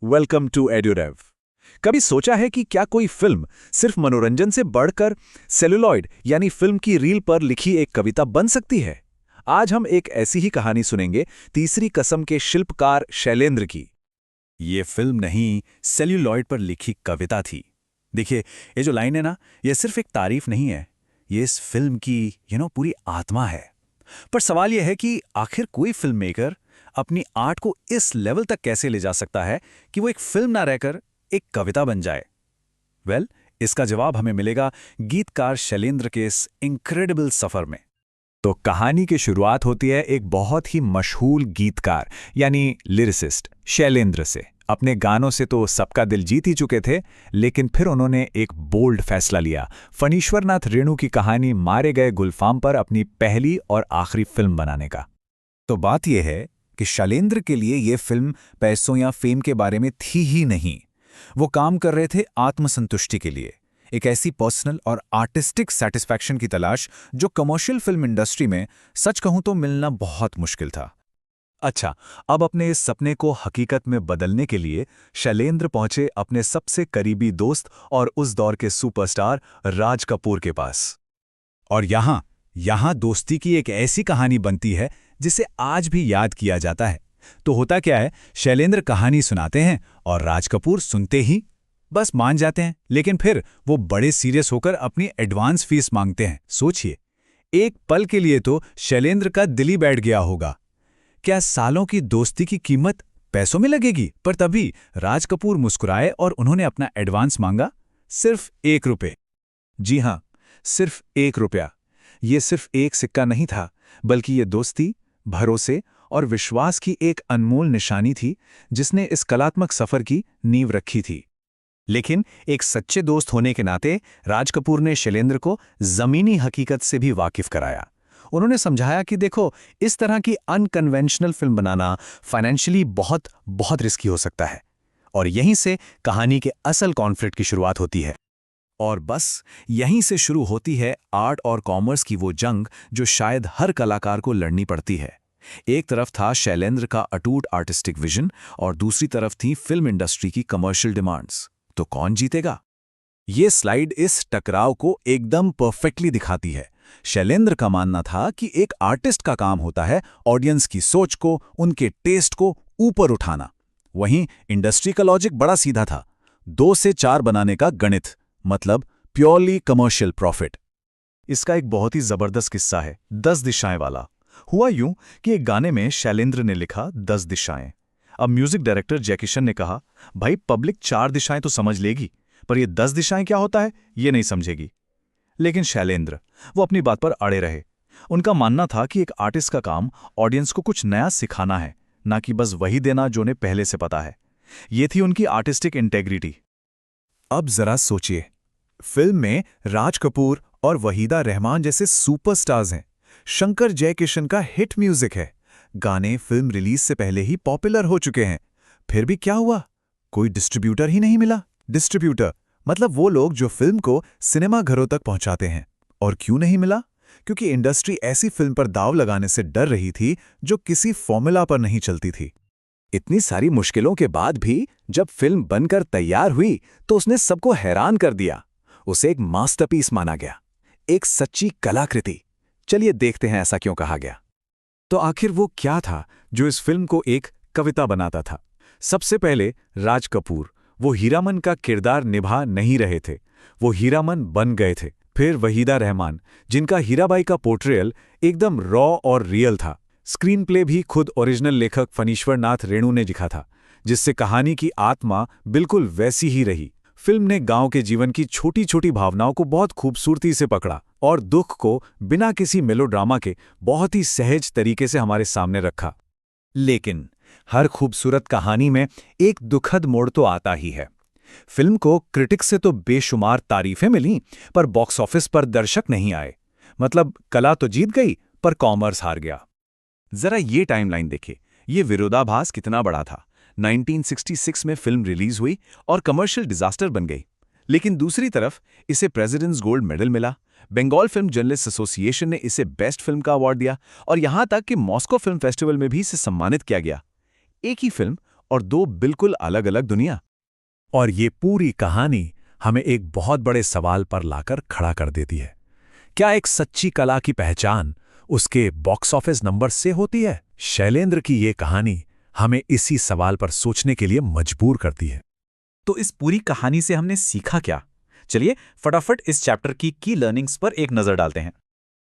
Welcome to एड्यूरेव। कभी सोचा है कि क्या कोई फिल्म सिर्फ मनोरंजन से बढ़कर सेलुलॉइड यानी फिल्म की रील पर लिखी एक कविता बन सकती है? आज हम एक ऐसी ही कहानी सुनेंगे, तीसरी कसम के शिल्पकार शैलेंद्र की। ये फिल्म नहीं, सेल्यूलॉइड पर लिखी कविता थी। देखिए, ये जो लाइन है ना, ये सिर्फ एक तारीफ नहीं है, ये इस फिल्म की पूरी आत्मा है। पर सवाल यह है कि आखिर कोई फिल्म मेकर अपनी आर्ट को इस लेवल तक कैसे ले जा सकता है कि वो एक फिल्म ना रहकर एक कविता बन जाए? इसका जवाब हमें मिलेगा गीतकार शैलेंद्र के इस इनक्रेडिबल सफर में। तो कहानी की शुरुआत होती है एक बहुत ही मशहूर गीतकार यानी लिरिसिस्ट शैलेंद्र से। अपने गानों से तो सबका दिल जीत ही चुके थे, लेकिन फिर उन्होंने एक बोल्ड फैसला लिया, फणीश्वरनाथ रेणु की कहानी मारे गए गुलफाम पर अपनी पहली और आखिरी फिल्म बनाने का। तो बात यह है कि शैलेंद्र के लिए यह फिल्म पैसों या फेम के बारे में थी ही नहीं। वो काम कर रहे थे आत्मसंतुष्टि के लिए, एक ऐसी पर्सनल और आर्टिस्टिक सेटिस्फैक्शन की तलाश जो कमर्शियल फिल्म इंडस्ट्री में सच कहूं तो मिलना बहुत मुश्किल था। अच्छा, अब अपने इस सपने को हकीकत में बदलने के लिए शैलेंद्र पहुंचे अपने सबसे करीबी दोस्त और उस दौर के सुपरस्टार राज कपूर के पास। और यहां दोस्ती की एक ऐसी कहानी बनती है जिसे आज भी याद किया जाता है। तो होता क्या है, शैलेंद्र कहानी सुनाते हैं और राज कपूर सुनते ही बस मान जाते हैं, लेकिन फिर वो बड़े सीरियस होकर अपनी एडवांस फीस मांगते हैं। सोचिए, एक पल के लिए तो शैलेंद्र का दिल ही बैठ गया होगा। क्या सालों की दोस्ती की कीमत पैसों में लगेगी? पर तभी राज कपूर मुस्कुराए और उन्होंने अपना एडवांस मांगा, सिर्फ ₹1। जी हां, सिर्फ ₹1। ये सिर्फ एक सिक्का नहीं था, बल्कि ये दोस्ती, भरोसे और विश्वास की एक अनमोल निशानी थी जिसने इस कलात्मक सफर की नींव रखी थी। लेकिन एक सच्चे दोस्त होने के नाते राज कपूर ने शैलेंद्र को जमीनी हकीकत से भी वाकिफ कराया। उन्होंने समझाया कि देखो, इस तरह की अनकन्वेंशनल फिल्म बनाना फाइनेंशियली बहुत बहुत रिस्की हो सकता है। और यहीं से कहानी के असल कॉन्फ्लिक्ट की शुरुआत होती है। और बस यहीं से शुरू होती है आर्ट और कॉमर्स की वो जंग जो शायद हर कलाकार को लड़नी पड़ती है। एक तरफ था शैलेंद्र का अटूट आर्टिस्टिक विजन और दूसरी तरफ थी फिल्म इंडस्ट्री की कमर्शियल डिमांड्स। तो कौन जीतेगा? ये स्लाइड इस टकराव को एकदम परफेक्टली दिखाती है। शैलेंद्र का मानना था कि एक आर्टिस्ट का काम होता है ऑडियंस की सोच को, उनके टेस्ट को ऊपर उठाना। वहीं इंडस्ट्री का लॉजिक बड़ा सीधा था, 2 से 4 बनाने का गणित, मतलब प्योरली कमर्शियल प्रॉफिट। इसका एक बहुत ही जबरदस्त किस्सा है, 10 दिशाएं वाला। हुआ यूं कि एक गाने में शैलेंद्र ने लिखा 10 दिशाएं। अब म्यूजिक डायरेक्टर जय किशन ने कहा, भाई पब्लिक 4 दिशाएं तो समझ लेगी, पर ये 10 दिशाएं क्या होता है ये नहीं समझेगी। लेकिन शैलेंद्र वो अपनी बात पर अड़े रहे। उनका मानना था कि एक आर्टिस्ट का काम ऑडियंस को कुछ नया सिखाना है, ना कि बस वही देना जो उन्हें पहले से पता है। ये थी उनकी आर्टिस्टिक इंटेग्रिटी। अब जरा सोचिए, फिल्म में राज कपूर और वहीदा रहमान जैसे सुपरस्टार्स हैं, शंकर जयकिशन का हिट म्यूजिक है, गाने फिल्म रिलीज से पहले ही पॉपुलर हो चुके हैं। फिर भी क्या हुआ? कोई डिस्ट्रीब्यूटर ही नहीं मिला। डिस्ट्रीब्यूटर मतलब वो लोग जो फिल्म को सिनेमा घरों तक पहुंचाते हैं। और क्यों नहीं मिला? क्योंकि इंडस्ट्री ऐसी फिल्म पर दाव लगाने से डर रही थी जो किसी फॉर्मूला पर नहीं चलती थी। इतनी सारी मुश्किलों के बाद भी जब फिल्म बनकर तैयार हुई तो उसने सबको हैरान कर दिया। उसे एक मास्टरपीस माना गया, एक सच्ची कलाकृति। चलिए देखते हैं ऐसा क्यों कहा गया। तो आखिर वो क्या था जो इस फिल्म को एक कविता बनाता था? सबसे पहले राज कपूर, वो हीरामन का किरदार निभा नहीं रहे थे, वो हीरामन बन गए थे। फिर वहीदा रहमान, जिनका हीराबाई का पोर्ट्रेयल एकदम रॉ और रियल था। स्क्रीन प्ले भी खुद ओरिजिनल लेखक फणीश्वरनाथ रेणु ने लिखा था, जिससे कहानी की आत्मा बिल्कुल वैसी ही रही। फिल्म ने गांव के जीवन की छोटी छोटी भावनाओं को बहुत खूबसूरती से पकड़ा और दुख को बिना किसी मेलोड्रामा के बहुत ही सहज तरीके से हमारे सामने रखा। लेकिन हर खूबसूरत कहानी में एक दुखद मोड़ तो आता ही है। फिल्म को क्रिटिक्स से तो बेशुमार तारीफें मिलीं, पर बॉक्स ऑफिस पर दर्शक नहीं आए। मतलब कला तो जीत गई, पर कॉमर्स हार गया। जरा ये टाइमलाइन देखिए, ये विरोधाभास कितना बड़ा था। 1966 में फिल्म रिलीज हुई और कमर्शियल डिजास्टर बन गई, लेकिन दूसरी तरफ इसे प्रेसिडेंट्स गोल्ड मेडल मिला। बंगाल फिल्म जर्नलिस्ट एसोसिएशन ने इसे बेस्ट फिल्म का अवार्ड दिया और यहां तक कि मॉस्को फिल्म फेस्टिवल में भी इसे सम्मानित किया गया। एक ही फिल्म और दो बिल्कुल अलग अलग दुनिया। और ये पूरी कहानी हमें एक बहुत बड़े सवाल पर लाकर खड़ा कर देती है। क्या एक सच्ची कला की पहचान उसके बॉक्स ऑफिस नंबर से होती है? शैलेंद्र की ये कहानी हमें इसी सवाल पर सोचने के लिए मजबूर करती है। तो इस पूरी कहानी से हमने सीखा क्या? चलिए फटाफट इस चैप्टर की लर्निंग्स पर एक नजर डालते हैं।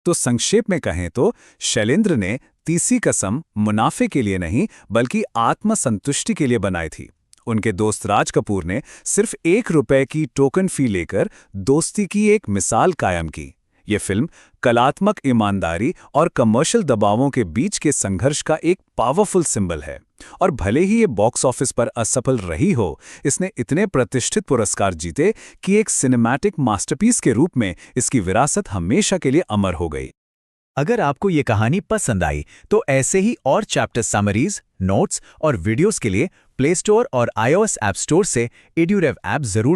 तो संक्षेप में कहें तो शैलेंद्र ने तीसरी कसम मुनाफे के लिए नहीं बल्कि आत्मसंतुष्टि के लिए बनाई थी। उनके दोस्त राज कपूर ने सिर्फ ₹1 की टोकन फी लेकर दोस्ती की एक मिसाल कायम की। ये फिल्म कलात्मक ईमानदारी और कमर्शियल दबावों के बीच के संघर्ष का एक पावरफुल सिंबल है। और भले ही ये बॉक्स ऑफिस पर असफल रही हो, इसने इतने प्रतिष्ठित पुरस्कार जीते कि एक सिनेमैटिक मास्टरपीस के रूप में इसकी विरासत हमेशा के लिए अमर हो गई। अगर आपको ये कहानी पसंद आई तो ऐसे ही और चैप्टर समरीज, नोट्स और वीडियोस के लिए प्ले स्टोर और iOS ऐप स्टोर से एड्यूरेव ऐप जरूर